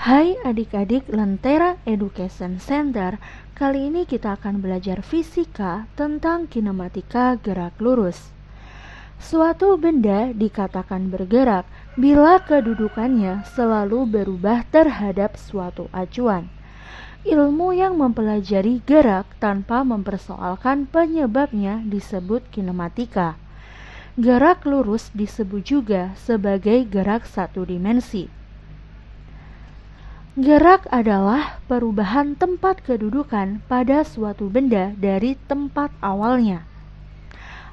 Hai adik-adik Lentera Education Center, kali ini kita akan belajar fisika tentang kinematika gerak lurus. Suatu benda dikatakan bergerak bila kedudukannya selalu berubah terhadap suatu acuan. Ilmu yang mempelajari gerak tanpa mempersoalkan penyebabnya disebut kinematika. Gerak lurus disebut juga sebagai gerak satu dimensi. Gerak adalah perubahan tempat kedudukan pada suatu benda dari tempat awalnya.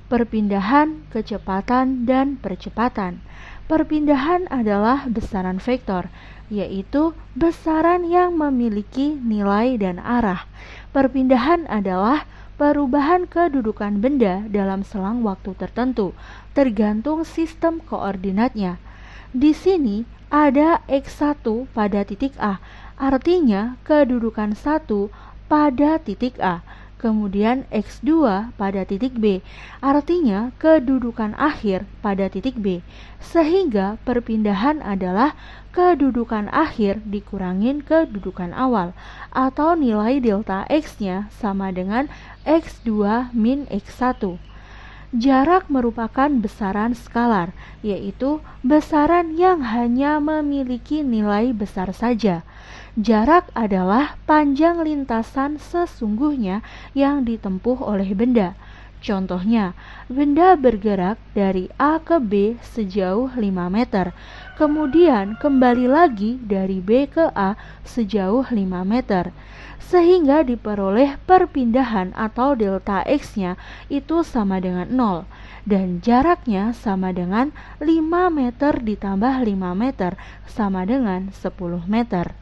Perpindahan, kecepatan, dan percepatan. Perpindahan adalah besaran vektor, yaitu besaran yang memiliki nilai dan arah. Perpindahan adalah perubahan kedudukan benda dalam selang waktu tertentu, tergantung sistem koordinatnya. Di sini ada X1 pada titik A, artinya kedudukan 1 pada titik A. Kemudian X2 pada titik B, artinya kedudukan akhir pada titik B. Sehingga perpindahan adalah kedudukan akhir dikurangin kedudukan awal, atau nilai delta X-nya sama dengan X2 min X1. Jarak merupakan besaran skalar, yaitu besaran yang hanya memiliki nilai besar saja. Jarak adalah panjang lintasan sesungguhnya yang ditempuh oleh benda. Contohnya, benda bergerak dari A ke B sejauh 5 meter, kemudian kembali lagi dari B ke A sejauh 5 meter, sehingga diperoleh perpindahan atau delta X-nya itu sama dengan 0, dan jaraknya sama dengan 5 meter ditambah 5 meter sama dengan 10 meter.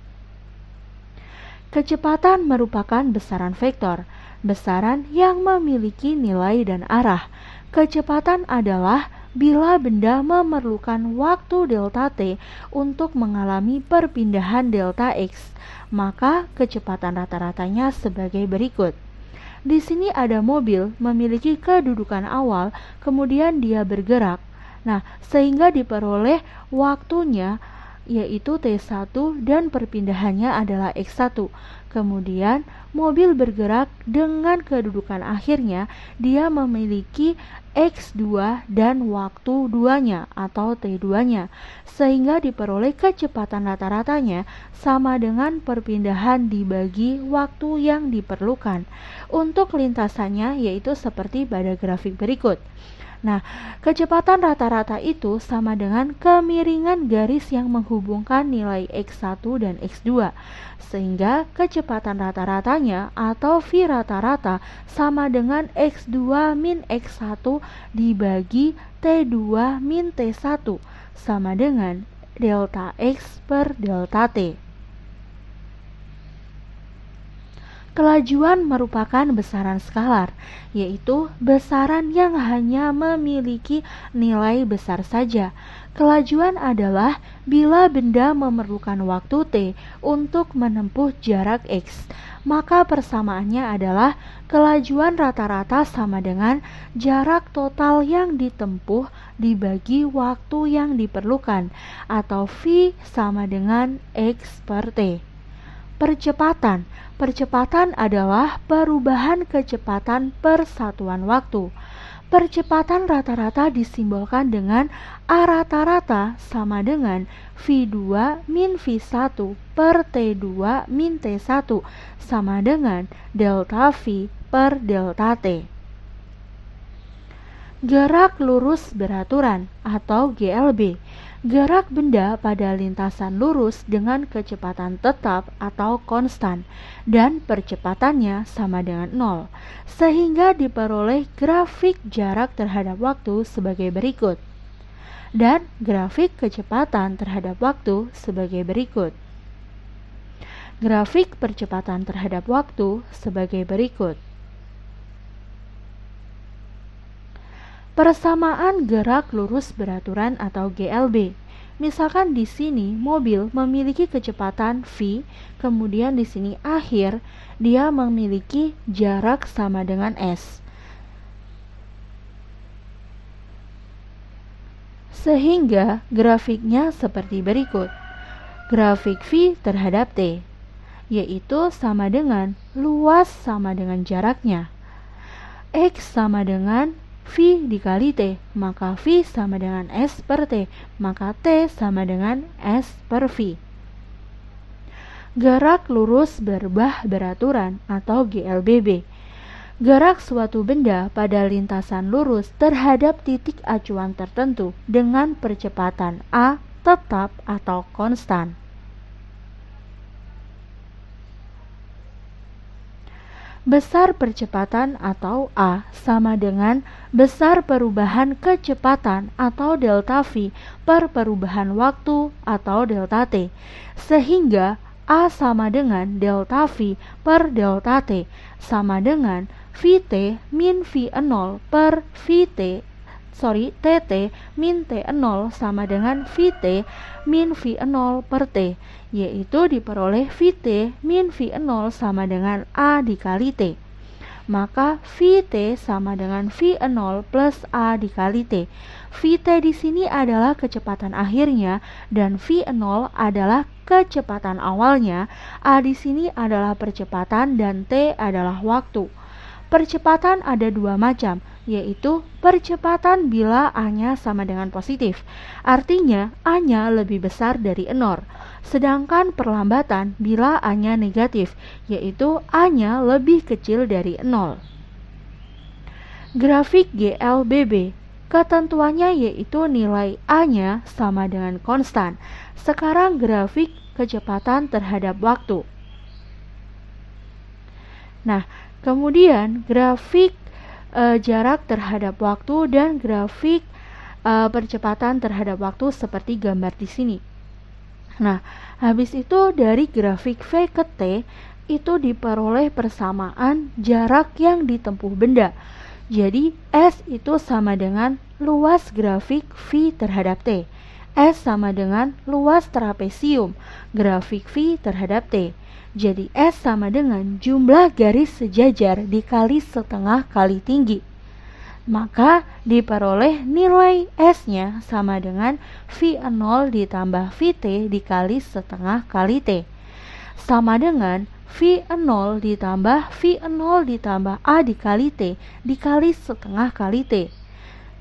Kecepatan merupakan besaran vektor, besaran yang memiliki nilai dan arah. Kecepatan adalah bila benda memerlukan waktu delta t untuk mengalami perpindahan delta x, maka kecepatan rata-ratanya sebagai berikut. Di sini ada mobil memiliki kedudukan awal, kemudian dia bergerak. Nah, sehingga diperoleh waktunya yaitu T1 dan perpindahannya adalah X1. Kemudian mobil bergerak dengan kedudukan akhirnya dia memiliki X2 dan waktu 2-nya atau T2-nya, sehingga diperoleh kecepatan rata-ratanya sama dengan perpindahan dibagi waktu yang diperlukan. Untuk lintasannya yaitu seperti pada grafik berikut. Nah, kecepatan rata-rata itu sama dengan kemiringan garis yang menghubungkan nilai X1 dan X2, sehingga kecepatan rata-ratanya atau V rata-rata sama dengan X2 min X1 dibagi T2 min T1 sama dengan delta X per delta T. Kelajuan merupakan besaran skalar, yaitu besaran yang hanya memiliki nilai besar saja. Kelajuan adalah bila benda memerlukan waktu T untuk menempuh jarak X, maka persamaannya adalah kelajuan rata-rata sama dengan jarak total yang ditempuh dibagi waktu yang diperlukan, atau V sama dengan X per T. Percepatan adalah perubahan kecepatan per satuan waktu. Percepatan rata-rata disimbolkan dengan A rata-rata sama dengan V2 min V1 per T2 min T1 sama dengan delta V per delta T. Gerak lurus beraturan atau GLB. Gerak benda pada lintasan lurus dengan kecepatan tetap atau konstan dan percepatannya sama dengan 0, sehingga diperoleh grafik jarak terhadap waktu sebagai berikut dan grafik kecepatan terhadap waktu sebagai berikut. Grafik percepatan terhadap waktu sebagai berikut. Persamaan gerak lurus beraturan atau GLB. Misalkan di sini mobil memiliki kecepatan V, kemudian di sini akhir dia memiliki jarak sama dengan S. Sehingga grafiknya seperti berikut. grafik V terhadap T, yaitu sama dengan luas sama dengan jaraknya. X sama dengan V dikali T, maka V sama dengan S per T, maka T sama dengan S per V. Gerak lurus berbah beraturan atau GLBB. Gerak suatu benda pada lintasan lurus terhadap titik acuan tertentu dengan percepatan A tetap atau konstan. Besar percepatan atau A sama dengan besar perubahan kecepatan atau delta V per perubahan waktu atau delta T, sehingga A sama dengan delta V per delta T sama dengan Vt min V0 per Tt min T0 sama dengan Vt min V0 per T, yaitu diperoleh Vt min V0 sama dengan A dikali T. Maka Vt sama dengan V0 plus A dikali T. Vt di sini adalah kecepatan akhirnya dan V0 adalah kecepatan awalnya. A di sini adalah percepatan dan T adalah waktu. Percepatan ada dua macam, yaitu percepatan bila A-nya sama dengan positif, artinya A-nya lebih besar dari 0. Sedangkan perlambatan bila A-nya negatif, yaitu A-nya lebih kecil dari 0. Grafik GLBB, ketentuannya yaitu nilai A-nya sama dengan konstan. Sekarang grafik kecepatan terhadap waktu. Nah, kemudian grafik jarak terhadap waktu dan grafik percepatan terhadap waktu seperti gambar di sini. Nah, habis itu dari grafik V ke T itu diperoleh persamaan jarak yang ditempuh benda. Jadi S itu sama dengan luas grafik V terhadap T. S sama dengan luas trapesium grafik V terhadap T. Jadi S sama dengan jumlah garis sejajar dikali setengah kali tinggi. Maka diperoleh nilai S-nya sama dengan V0 ditambah Vt dikali setengah kali T. Sama dengan V0 ditambah V0 ditambah A dikali T dikali setengah kali T.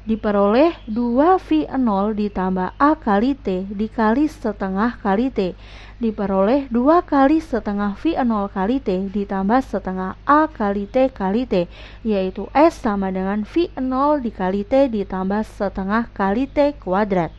Diperoleh 2V0 ditambah A kali T dikali setengah kali T. Diperoleh 2 kali setengah V0 kali T ditambah setengah A kali T kali T, yaitu S sama dengan V0 dikali T ditambah setengah kali T kuadrat.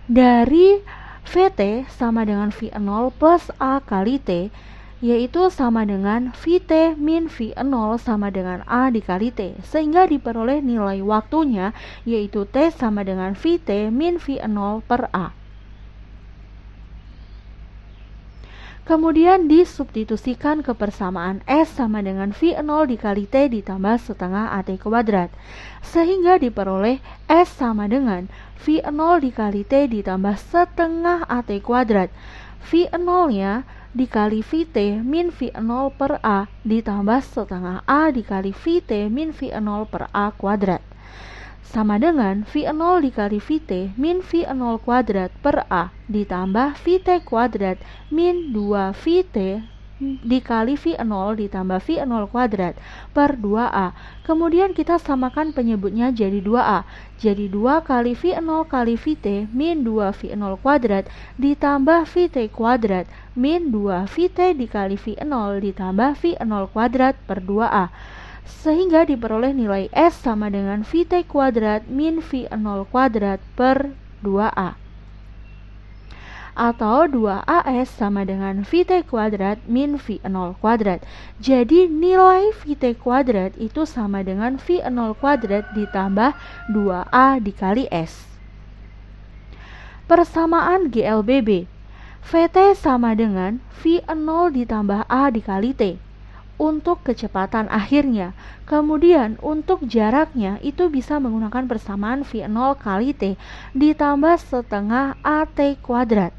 Dari Vt sama dengan V0 plus A kali T, yaitu sama dengan Vt min V0 sama dengan A dikali T, sehingga diperoleh nilai waktunya yaitu T sama dengan Vt min V0 per A. Kemudian disubstitusikan ke persamaan S sama dengan V0 dikali T ditambah setengah AT kuadrat, sehingga diperoleh S sama dengan V0 dikali T ditambah setengah AT kuadrat. V0 nya dikali Vt min V0 per A ditambah setengah A dikali Vt min V0 per A kuadrat, sama dengan V0 dikali Vt min V0 kuadrat per A ditambah Vt kuadrat min 2Vt dikali V0 ditambah V0 kuadrat per 2A. Kemudian kita samakan penyebutnya jadi 2A. Jadi 2 kali V0 kali Vt min 2V0 kuadrat ditambah Vt kuadrat min 2Vt dikali V0 ditambah V0 kuadrat per 2A. Sehingga diperoleh nilai S sama dengan Vt kuadrat min V0 kuadrat per 2A. Atau 2AS sama dengan Vt kuadrat min V0 kuadrat. Jadi nilai Vt kuadrat itu sama dengan V0 kuadrat ditambah 2A dikali S. Persamaan GLBB. Vt sama dengan V0 ditambah A dikali T untuk kecepatan akhirnya. Kemudian untuk jaraknya itu bisa menggunakan persamaan V0 kali T ditambah setengah AT kuadrat.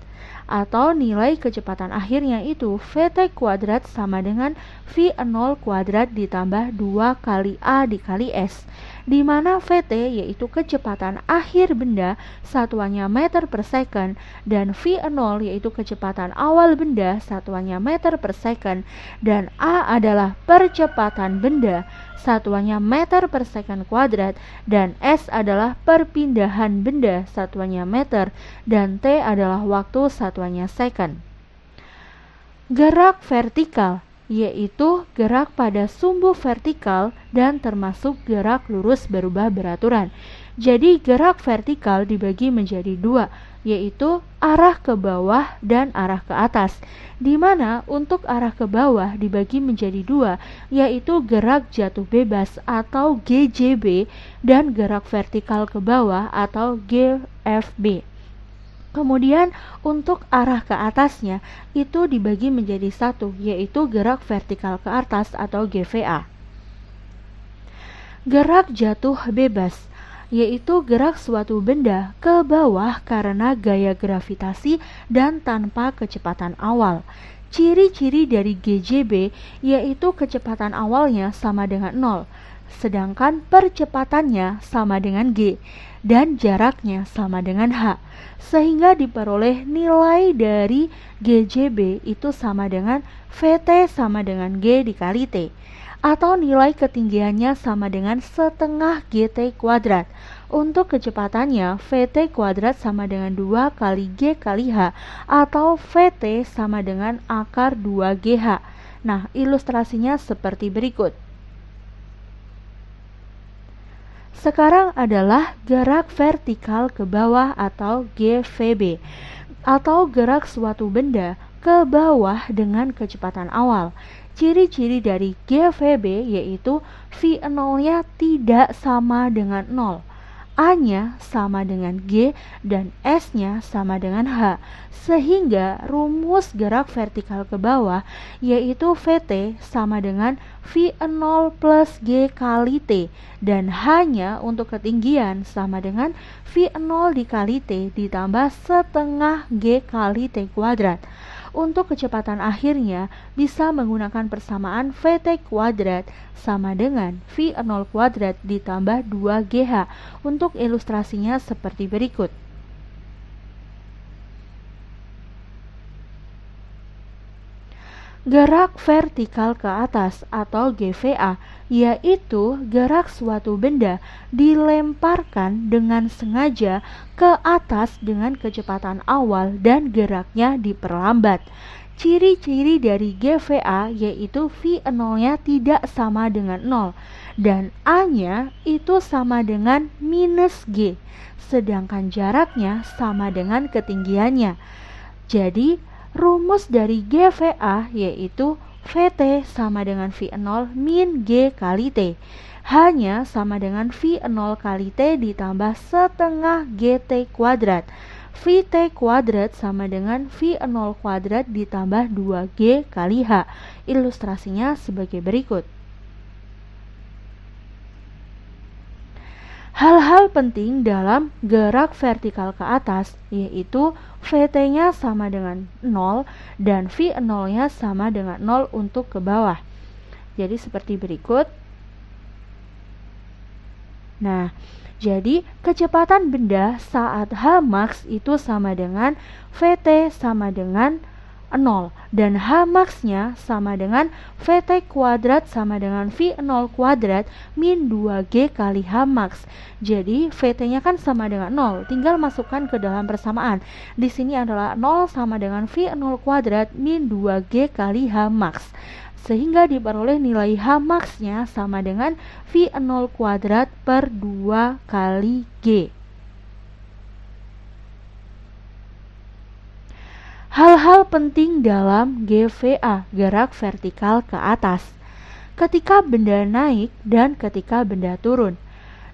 Atau nilai kecepatan akhirnya itu Vt kuadrat sama dengan V0 kuadrat ditambah 2 kali A dikali S. di mana VT yaitu kecepatan akhir benda satuannya meter per second, dan V0 yaitu kecepatan awal benda satuannya meter per second, dan A adalah percepatan benda satuannya meter per second kuadrat, dan S adalah perpindahan benda satuannya meter, dan T adalah waktu satuannya second. Gerak vertikal yaitu gerak pada sumbu vertikal dan termasuk gerak lurus berubah beraturan. Jadi gerak vertikal dibagi menjadi dua, yaitu arah ke bawah dan arah ke atas, di mana untuk arah ke bawah dibagi menjadi dua, yaitu gerak jatuh bebas atau GJB dan gerak vertikal ke bawah atau GFB. Kemudian untuk arah ke atasnya itu dibagi menjadi satu, yaitu gerak vertikal ke atas atau GVA. Gerak jatuh bebas yaitu gerak suatu benda ke bawah karena gaya gravitasi dan tanpa kecepatan awal. Ciri-ciri dari GJB yaitu kecepatan awalnya sama dengan 0, sedangkan percepatannya sama dengan G, dan jaraknya sama dengan H, sehingga diperoleh nilai dari GJB itu sama dengan VT sama dengan G dikali T, atau nilai ketinggiannya sama dengan setengah GT kuadrat. Untuk kecepatannya VT kuadrat sama dengan 2 kali G kali H, atau VT sama dengan akar 2GH. Nah, ilustrasinya seperti berikut. Sekarang adalah gerak vertikal ke bawah atau GVB, atau gerak suatu benda ke bawah dengan kecepatan awal. Ciri-ciri dari GVB yaitu V0-nya tidak sama dengan 0, A-nya sama dengan G, dan S-nya sama dengan H, sehingga rumus gerak vertikal ke bawah yaitu VT sama dengan V0 plus G kali T, dan H-nya untuk ketinggian sama dengan V0 dikali T ditambah setengah G kali T kuadrat. Untuk kecepatan akhirnya bisa menggunakan persamaan VT kuadrat sama dengan V0 kuadrat ditambah 2GH. Untuk ilustrasinya seperti berikut. Gerak vertikal ke atas atau GVA yaitu gerak suatu benda dilemparkan dengan sengaja ke atas dengan kecepatan awal dan geraknya diperlambat. Ciri-ciri dari GVA yaitu V0-nya tidak sama dengan 0 dan A-nya itu sama dengan minus G, sedangkan jaraknya sama dengan ketinggiannya. Jadi rumus dari GVA yaitu VT sama dengan V0 min G kali T. H-nya sama dengan V0 kali T ditambah setengah GT kuadrat. VT kuadrat sama dengan V0 kuadrat ditambah 2G kali H. Ilustrasinya sebagai berikut. Hal-hal penting dalam gerak vertikal ke atas yaitu VT-nya sama dengan 0 dan V0-nya sama dengan 0 untuk ke bawah. Jadi seperti berikut. Nah, jadi kecepatan benda saat Hmax itu sama dengan VT sama dengan 0 dan Hmax-nya sama dengan VT kuadrat sama dengan V0 kuadrat min 2G kali Hmax. Jadi VT-nya kan sama dengan 0, tinggal masukkan ke dalam persamaan. Di sini adalah 0 sama dengan V0 kuadrat min 2G kali Hmax, sehingga diperoleh nilai Hmax-nya sama dengan V0 kuadrat per 2 kali G. Hal-hal penting dalam GVA, gerak vertikal ke atas, ketika benda naik dan ketika benda turun.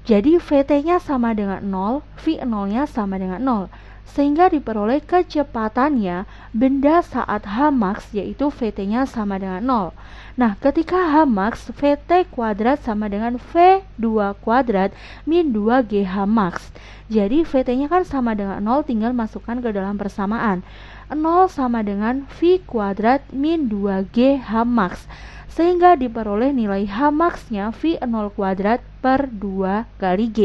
Jadi VT-nya sama dengan 0, V0-nya sama dengan 0, sehingga diperoleh kecepatannya benda saat Hmax yaitu Vt-nya sama dengan 0. Nah, ketika Hmax Vt kuadrat sama dengan V2 kuadrat min 2G Hmax. Jadi Vt-nya kan sama dengan 0, tinggal masukkan ke dalam persamaan. 0 sama dengan V kuadrat min 2G Hmax, sehingga diperoleh nilai Hmax-nya V0 kuadrat per 2 kali G.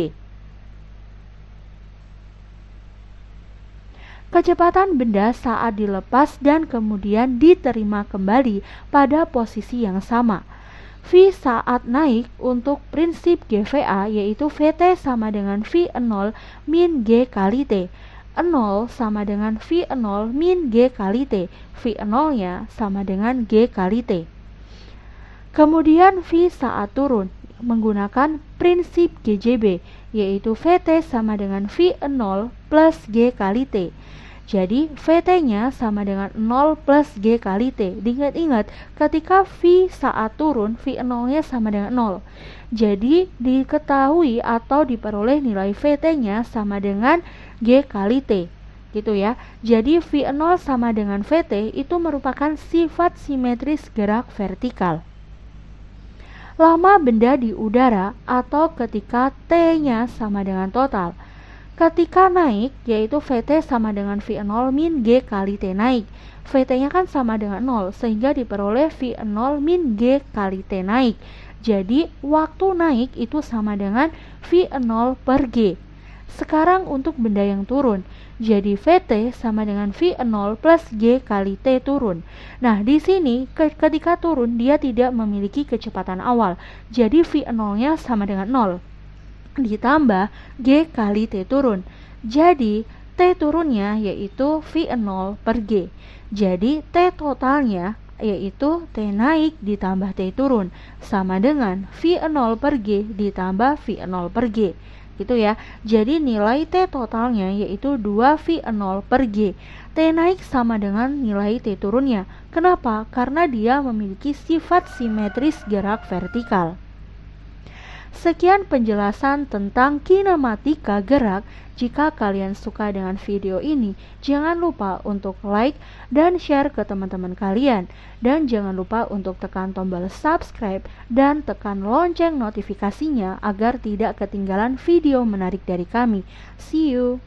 Kecepatan benda saat dilepas dan kemudian diterima kembali pada posisi yang sama. V saat naik untuk prinsip GVA yaitu Vt sama dengan V0 min G kali T. 0 sama dengan V0 min G kali T. V0 nya sama dengan G kali T. Kemudian V saat turun menggunakan prinsip GJB yaitu Vt sama dengan V0 plus G kali T. Jadi Vt-nya sama dengan 0 plus G kali T. Diingat-ingat, ketika V saat turun, V0-nya sama dengan 0. Jadi diketahui atau diperoleh nilai Vt-nya sama dengan G kali T. Gitu ya. Jadi V0 sama dengan Vt itu merupakan sifat simetris gerak vertikal. Lama benda di udara atau ketika T-nya sama dengan total. Ketika naik, yaitu Vt sama dengan V0 min G kali T naik. Vt-nya kan sama dengan 0, sehingga diperoleh V0 min G kali T naik. Jadi, waktu naik itu sama dengan V0 per G. Sekarang untuk benda yang turun. Jadi, Vt sama dengan V0 plus G kali T turun. Nah, di sini ketika turun, dia tidak memiliki kecepatan awal. Jadi, V0-nya sama dengan 0. Ditambah G kali T turun. Jadi T turunnya yaitu V0 per G. Jadi T totalnya yaitu T naik ditambah T turun sama dengan V0 per G ditambah V0 per G. Gitu ya. Jadi nilai T totalnya yaitu 2V0 per G. T naik sama dengan nilai T turunnya. Kenapa? Karena dia memiliki sifat simetris gerak vertikal. Sekian penjelasan tentang kinematika gerak. Jika kalian suka dengan video ini, jangan lupa untuk like dan share ke teman-teman kalian. Dan jangan lupa untuk tekan tombol subscribe dan tekan lonceng notifikasinya agar tidak ketinggalan video menarik dari kami. See you!